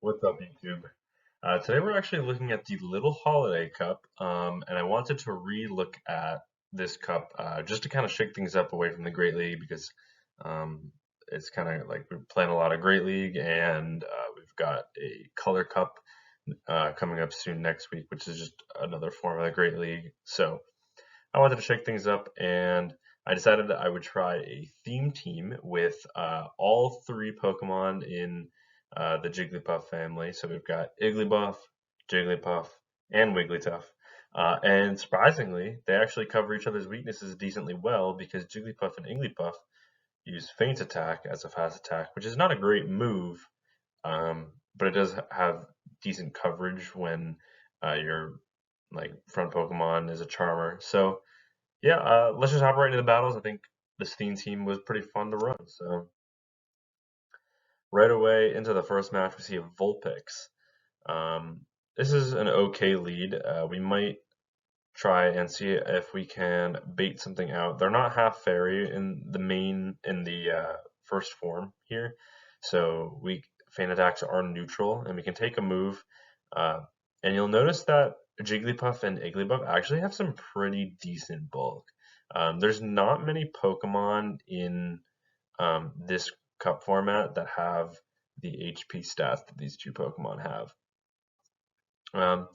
What's up, YouTube? Today we're actually looking at the Little Holiday Cup, and I wanted to re-look at this cup just to kind of shake things up away from the Great League because um, it's kind of like we're playing a lot of Great League, and we've got a Color Cup coming up soon next week, which is just another form of the Great League. So I wanted to shake things up, and I decided that I would try a theme team with all three Pokemon in the Jigglypuff family. So we've got Igglybuff, Jigglypuff, and Wigglytuff. And surprisingly, they actually cover each other's weaknesses decently well because Jigglypuff and Igglybuff use Feint Attack as a fast attack, which is not a great move, but it does have decent coverage when your like front Pokemon is a Charmer. So yeah, let's just hop right into the battles. I think this theme team was pretty fun to run. So right away into the first match, we see a Vulpix. This is an okay lead. We might try and see if we can bait something out. They're not half fairy in the first form here, so we Feint attacks are neutral, and we can take a move. Uh, and you'll notice that Jigglypuff and Igglybuff actually have some pretty decent bulk. There's not many Pokemon in this cup format that have the HP stats that these two Pokemon have. Um,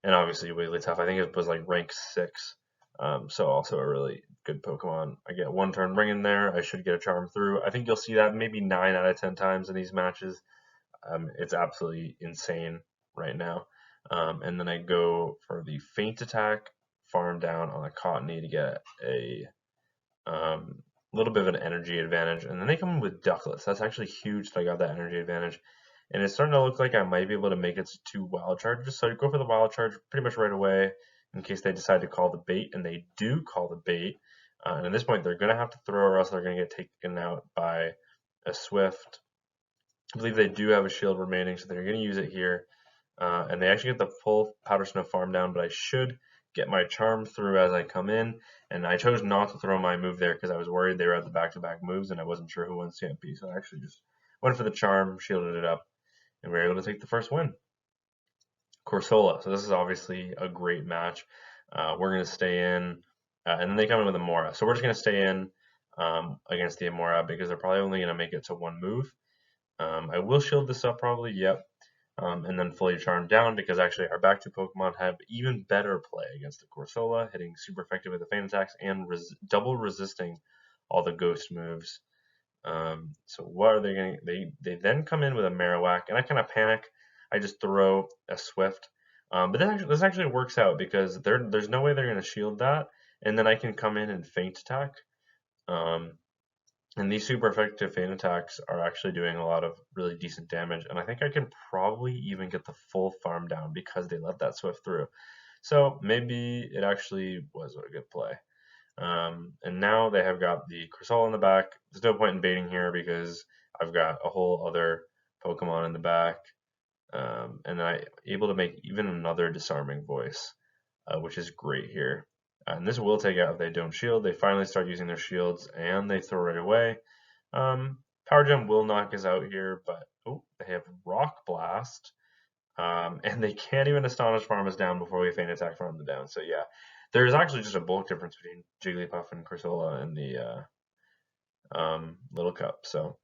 and obviously Wigglytuff, I think it was like rank 6, so also a really good Pokemon. I get one turn ring in there, I should get a charm through. I think you'll see that maybe 9 out of 10 times in these matches. It's absolutely insane right now. And then I go for the Feint Attack, farm down on a Cottony to get a little bit of an energy advantage. And then they come in with Ducklets. That's actually huge that I got that energy advantage. And it's starting to look like I might be able to make it to 2 wild charges. So I go for the wild charge pretty much right away in case they decide to call the bait. And they do call the bait. And at this point, they're going to have to throw or else they're going to get taken out by a Swift. I believe they do have a shield remaining, so they're going to use it here. And they actually get the full Powder Snow farm down, but I should get my charm through as I come in. And I chose not to throw my move there because I was worried they were at the back-to-back moves, and I wasn't sure who won CMP. So I actually just went for the charm, shielded it up, and we were able to take the first win. Corsola. So this is obviously a great match. We're going to stay in, and then they come in with a Mora. So we're just going to stay in against the Amora because they're probably only going to make it to one move. I will shield this up probably, yep. And then fully charm down because actually our back two Pokemon have even better play against the Corsola, hitting super effective with the Feint attacks and double resisting all the ghost moves. So what are they going to, they then come in with a Marowak, and I kind of panic. I just throw a Swift. But this actually works out because there's no way they're going to shield that, and then I can come in and Feint attack. And these super effective Feint attacks are actually doing a lot of really decent damage, and I think I can probably even get the full farm down because they let that Swift through. So maybe it actually was a good play. And now they have got the Crystal in the back. There's no point in baiting here because I've got a whole other Pokemon in the back. And I'm able to make even another Disarming Voice, which is great here. And this will take out if they don't shield. They finally start using their shields and they throw right away. Power Gem will knock us out here, but oh, they have Rock Blast. And they can't even Astonish farm us down before we Feint Attack farm them down. So yeah, there's actually just a bulk difference between Jigglypuff and Corsola in the Little Cup. So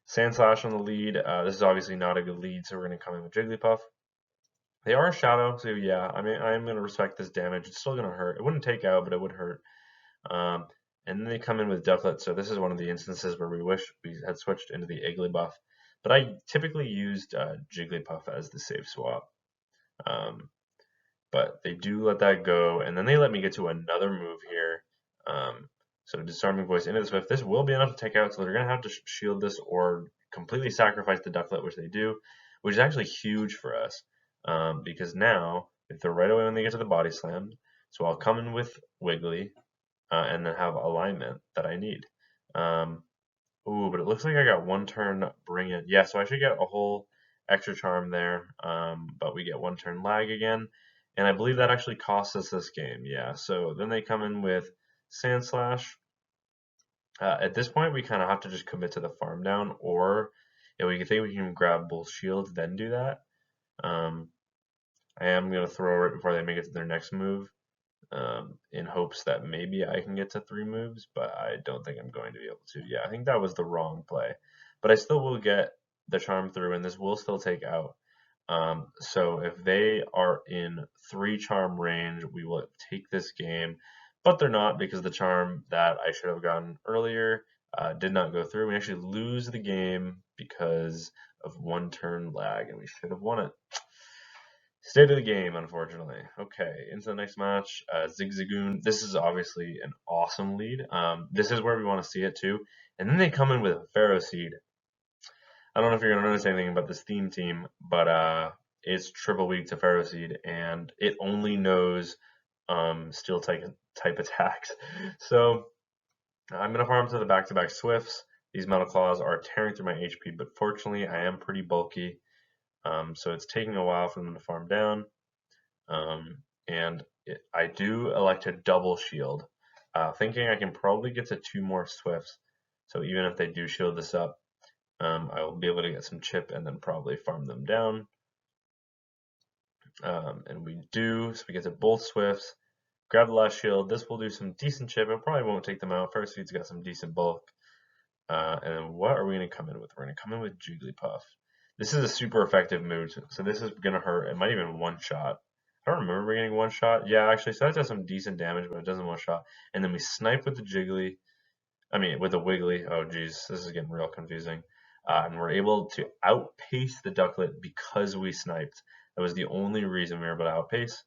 Sandslash on the lead. This is obviously not a good lead, so we're going to come in with Jigglypuff. They are Shadow, so yeah, I mean, I'm going to respect this damage. It's still going to hurt. It wouldn't take out, but it would hurt. And then they come in with Ducklet, so this is one of the instances where we wish we had switched into the Igglybuff. But I typically used Jigglypuff as the safe swap. But they do let that go, and then they let me get to another move here. So Disarming Voice into the Swift. This will be enough to take out, so they're going to have to shield this or completely sacrifice the Ducklet, which they do, which is actually huge for us. Because now they throw right away when they get to the Body Slam. So I'll come in with Wiggly and then have alignment that I need. Ooh, but it looks like I got one turn bring it. Yeah, so I should get a whole extra charm there, but we get one turn lag again. And I believe that actually costs us this game. Yeah, so then they come in with Sandslash. At this point, we kind of have to just commit to the farm down, or If we think we can grab both shields, then do that. I am going to throw right before they make it to their next move, in hopes that maybe I can get to 3 moves, but I don't think I'm going to be able to. Yeah, I think that was the wrong play. But I still will get the charm through, and this will still take out. So if they are in 3 charm range, we will take this game, but they're not, because the charm that I should have gotten earlier did not go through. We actually lose the game because of 1 turn lag, and we should have won it. State of the game, unfortunately. Okay, into the next match. Zigzagoon. This is obviously an awesome lead. This is where we want to see it too. And then they come in with Pharaoh Seed. I don't know if you're gonna notice anything about this theme team, but it's triple weak to Pharaoh Seed, and it only knows steel type attacks. So I'm gonna farm to the back-to-back Swifts. These Metal Claws are tearing through my HP, but fortunately I am pretty bulky. So it's taking a while for them to farm down. I do elect a double shield, thinking I can probably get to 2 more Swifts. So even if they do shield this up, I will be able to get some chip and then probably farm them down. And we do, so we get to both Swifts. Grab the last shield. This will do some decent chip. It probably won't take them out. First Seed's got some decent bulk. And then what are we going to come in with? We're going to come in with Jigglypuff. This is a super effective move, so this is going to hurt. It might even one-shot. I don't remember getting one-shot. Yeah, actually, so that does some decent damage, but it doesn't one-shot. And then we snipe with the Jiggly. I mean, with the Wiggly. Oh, geez, this is getting real confusing. And we're able to outpace the Ducklet because we sniped. That was the only reason we were able to outpace.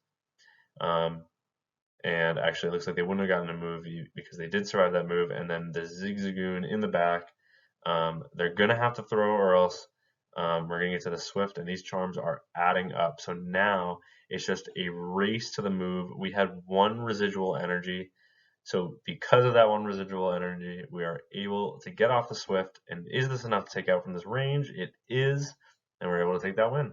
And actually, it looks like they wouldn't have gotten a move because they did survive that move. And then the Zigzagoon in the back, they're going to have to throw, or else we're going to get to the Swift, and these charms are adding up. So now it's just a race to the move. We had 1 residual energy. So because of that 1 residual energy, we are able to get off the Swift. And is this enough to take out from this range? It is, and we're able to take that win.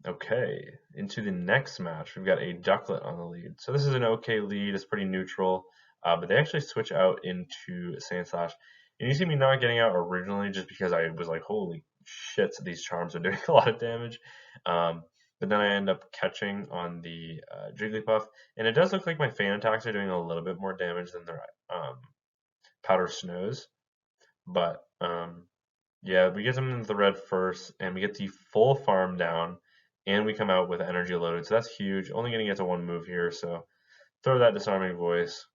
Okay, into the next match, we've got a Ducklet on the lead. So this is an okay lead, it's pretty neutral, but they actually switch out into Sandslash. And you see me not getting out originally just because I was like, holy shit, these charms are doing a lot of damage. But then I end up catching on the Jigglypuff, and it does look like my fan attacks are doing a little bit more damage than their Powder Snows. But yeah, we get them into the red first, and we get the full farm down, and we come out with energy loaded, so that's huge. Only going to get to 1 move here, so throw that Disarming Voice.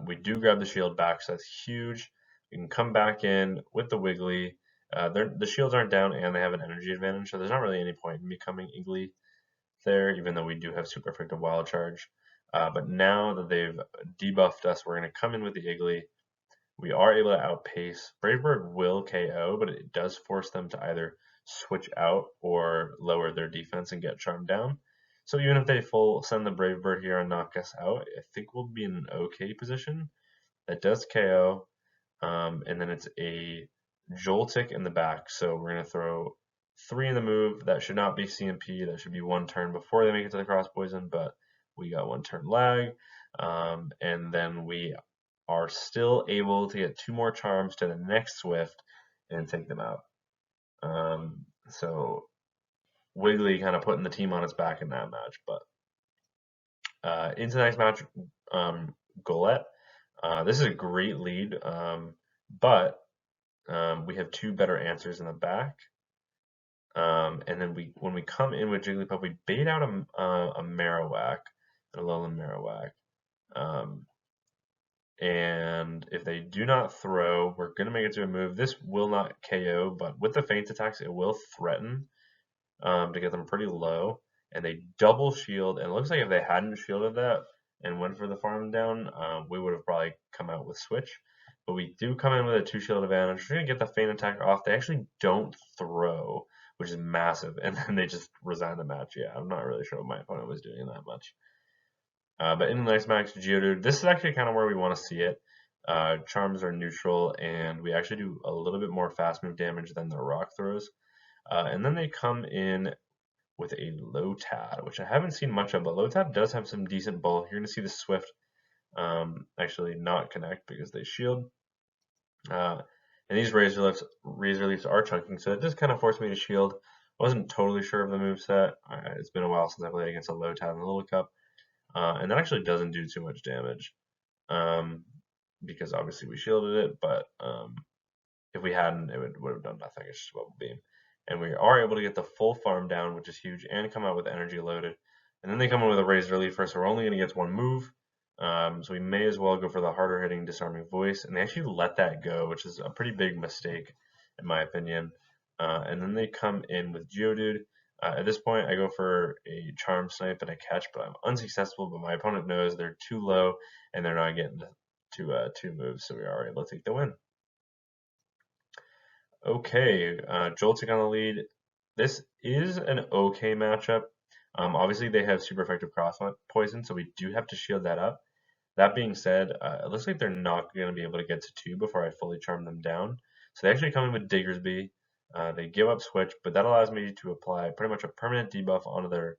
We do grab the shield back, so that's huge. We can come back in with the Wiggly. The shields aren't down, and they have an energy advantage, so there's not really any point in becoming IGGLY there, even though we do have super effective Wild Charge. But now that they've debuffed us, we're going to come in with the IGGLY. We are able to outpace. Brave Bird will KO, but it does force them to either switch out or lower their defense and get charmed down. So even if they full send the Brave Bird here and knock us out, I think we'll be in an okay position. That does KO, and then it's a Joltik in the back. So we're going to throw 3 in the move. That should not be CMP. That should be 1 turn before they make it to the cross poison, but we got 1 turn lag. And then we are still able to get 2 more charms to the next Swift and take them out. So Wiggly kind of putting the team on its back in that match. But into the next match, Golett. This is a great lead, but we have 2 better answers in the back. And then when we come in with Jigglypuff, we bait out a Marowak, an Alolan Marowak. And if they do not throw, we're going to make it to a move. This will not KO, but with the feint attacks, it will threaten to get them pretty low. And they double shield, and it looks like if they hadn't shielded that and went for the farm down, we would have probably come out with switch. But we do come in with a 2 shield advantage. We're going to get the feint attack off. They actually don't throw, which is massive, and then they just resign the match. Yeah, I'm not really sure what my opponent was doing that much. But in the next match, Geodude, this is actually kind of where we want to see it. Charms are neutral, and we actually do a little bit more fast move damage than the rock throws. And then they come in with a Lotad, which I haven't seen much of, but Lotad does have some decent bulk. You're going to see the Swift actually not connect because they shield. Uh, and these razor leafs are chunking, so it just kind of forced me to shield. I wasn't totally sure of the moveset. It's been a while since I played against a low tab in the Little Cup, and that actually doesn't do too much damage, because obviously we shielded it, but if we hadn't, it would have done nothing. It's just a bubble beam. And we are able to get the full farm down, which is huge, and come out with energy loaded. And then they come in with a razor leaf first, so we're only going to get one move. So we may as well go for the harder hitting disarming voice. And they actually let that go, which is a pretty big mistake, in my opinion. And then they come in with Geodude. At this point, I go for a charm snipe and a catch, but I'm unsuccessful. But my opponent knows they're too low and they're not getting to two moves, so we are able to take the win. Okay, Joltik on the lead. This is an okay matchup. Obviously, they have super effective cross poison, so we do have to shield that up. That being said, it looks like they're not going to be able to get to two before I fully charm them down. So they actually come in with Diggersby. They give up Switch, but that allows me to apply pretty much a permanent debuff onto their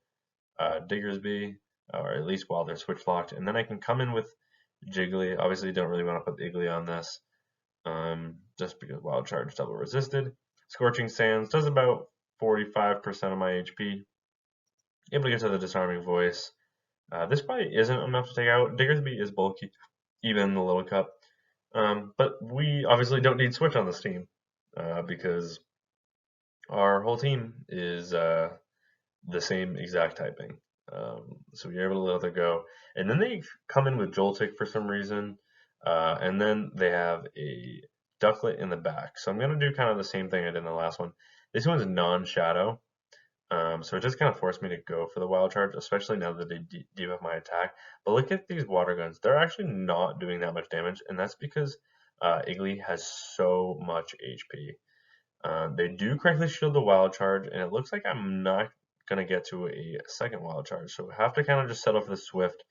Diggersby, or at least while they're Switch locked. And then I can come in with Jiggly. Obviously, don't really want to put the Iggly on this, just because Wild Charge double resisted. Scorching Sands does about 45% of my HP. Able to get to the Disarming Voice. This probably isn't enough to take out. Diggersby is bulky, even in the Little Cup. But we obviously don't need Switch on this team, because our whole team is the same exact typing. So you're able to let it go. And then they come in with Joltik for some reason. And then they have a Ducklet in the back. So I'm going to do kind of the same thing I did in the last one. This one's non-shadow. So it just kind of forced me to go for the wild charge, especially now that they debuff my attack. But look at these water guns. They're actually not doing that much damage. And that's because Iggly has so much HP. They do correctly shield the wild charge, and it looks like I'm not going to get to a second wild charge. So we have to kind of just settle for the Swift.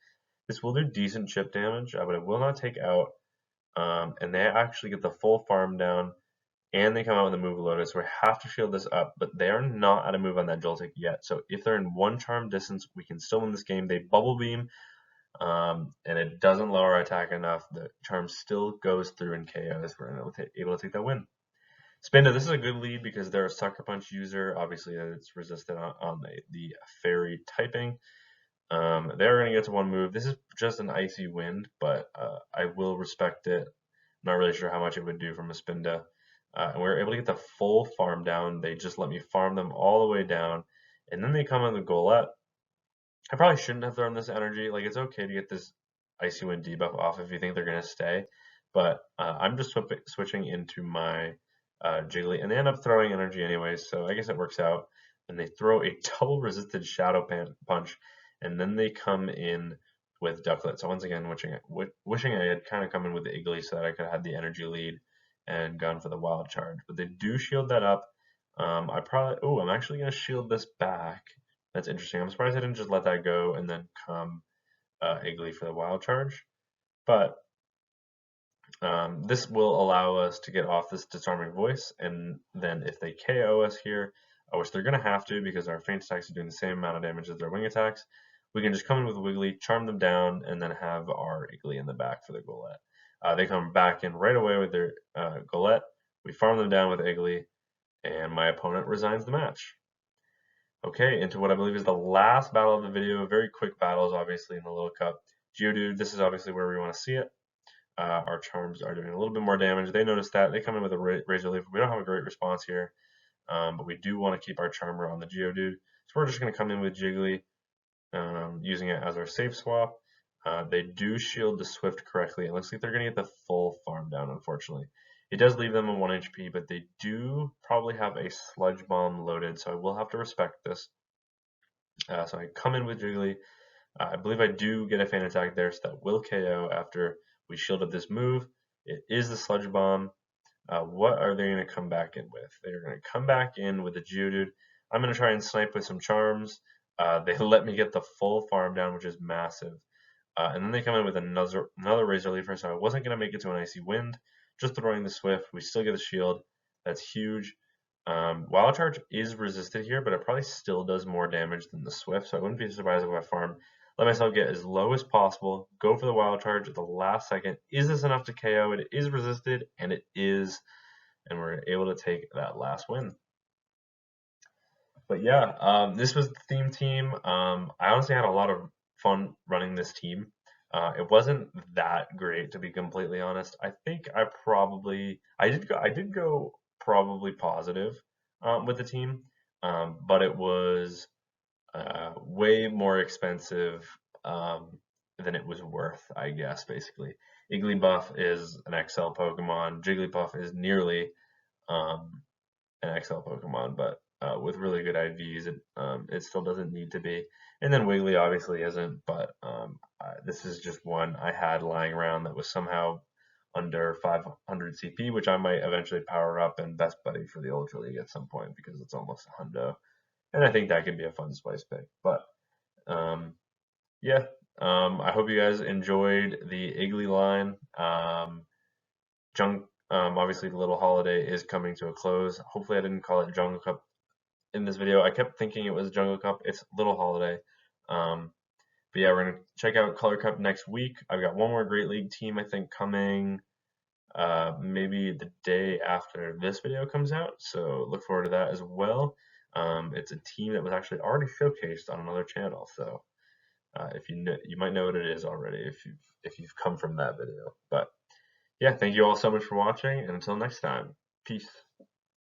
This will do decent chip damage, but it will not take out. And they actually get the full farm down, and they come out with a move loaded. So we have to shield this up, but they are not at a move on that Joltik yet. So if they're in one charm distance, we can still win this game. They Bubble Beam, and it doesn't lower our attack enough. The charm still goes through and KOs. We're able to take that win. Spinda, this is a good lead because they're a Sucker Punch user. Obviously, it's resistant on the Fairy typing. They're going to get to one move. This is just an Icy Wind, but I will respect it. Not really sure how much it would do from a Spinda. And we were able to get the full farm down. They just let me farm them all the way down. And then they come in the Golett. I probably shouldn't have thrown this energy. Like, it's okay to get this Icy Wind debuff off if you think they're going to stay. But I'm just switching into my Jiggly, and they end up throwing energy anyways, so I guess it works out. And they throw a double resisted Shadow Punch, and then they come in with Ducklet. So once again, wishing I had kind of come in with the Iggly so that I could have had the energy lead and gone for the Wild Charge. But they do shield that up. I'm actually going to shield this back. That's interesting. I'm surprised I didn't just let that go and then come Iggly for the Wild Charge. But this will allow us to get off this Disarming Voice, and then if they KO us here, which they're going to have to because our feint attacks are doing the same amount of damage as their wing attacks, we can just come in with Wiggly, charm them down, and then have our Iggly in the back for the Golett. They come back in right away with their Golett. We farm them down with Iggly, and my opponent resigns the match. Okay, into what I believe is the last battle of the video. Very quick battles, obviously, in the Little Cup. Geodude, this is obviously where we want to see it. Our charms are doing a little bit more damage. They notice that. They come in with a Razor Leaf. We don't have a great response here, but we do want to keep our Charmer on the Geodude. So we're just going to come in with Jiggly, using it as our safe swap. They do shield the Swift correctly. It looks like they're going to get the full farm down, unfortunately. It does leave them on 1 HP, but they do probably have a Sludge Bomb loaded, so I will have to respect this. So I come in with Jiggly. I believe I do get a feint attack there, so that will KO after we shielded this move. It is the Sludge Bomb. What are they going to come back in with? They're going to come back in with the Geodude. I'm going to try and snipe with some charms. They let me get the full farm down, which is massive. And then they come in with another Razor Leafer, so I wasn't going to make it to an Icy Wind. Just throwing the Swift. We still get a shield. That's huge. Wild Charge is resisted here, but it probably still does more damage than the Swift, so I wouldn't be surprised if I farm let myself get as low as possible, go for the wild charge at the last second. Is this enough to KO? It is resisted, and it is, and we're able to take that last win. But yeah, this was the theme team. I honestly had a lot of fun running this team. It wasn't that great, to be completely honest. I think I did go probably positive with the team, but it was way more expensive than it was worth, I guess. Basically, Igglybuff is an XL Pokemon. Jigglypuff is nearly um, an XL Pokemon, but with really good IVs, it still doesn't need to be. And then Wiggly obviously isn't, but this is just one I had lying around that was somehow under 500 CP, which I might eventually power up and best buddy for the Ultra League at some point because it's almost a hundo. And I think that could be a fun spice pick. But um, yeah, I hope you guys enjoyed the Iggly line. Jung, obviously, the little holiday is coming to a close. Hopefully, I didn't call it Jungle Cup in this video. I kept thinking it was Jungle Cup. It's Little Holiday. Um, but yeah, we're gonna check out Color Cup next week. I've got one more Great League team I think coming maybe the day after this video comes out. So look forward to that as well. It's a team that was actually already showcased on another channel. So if you know, you might know what it is already if you've come from that video. But yeah, thank you all so much for watching, and until next time, peace.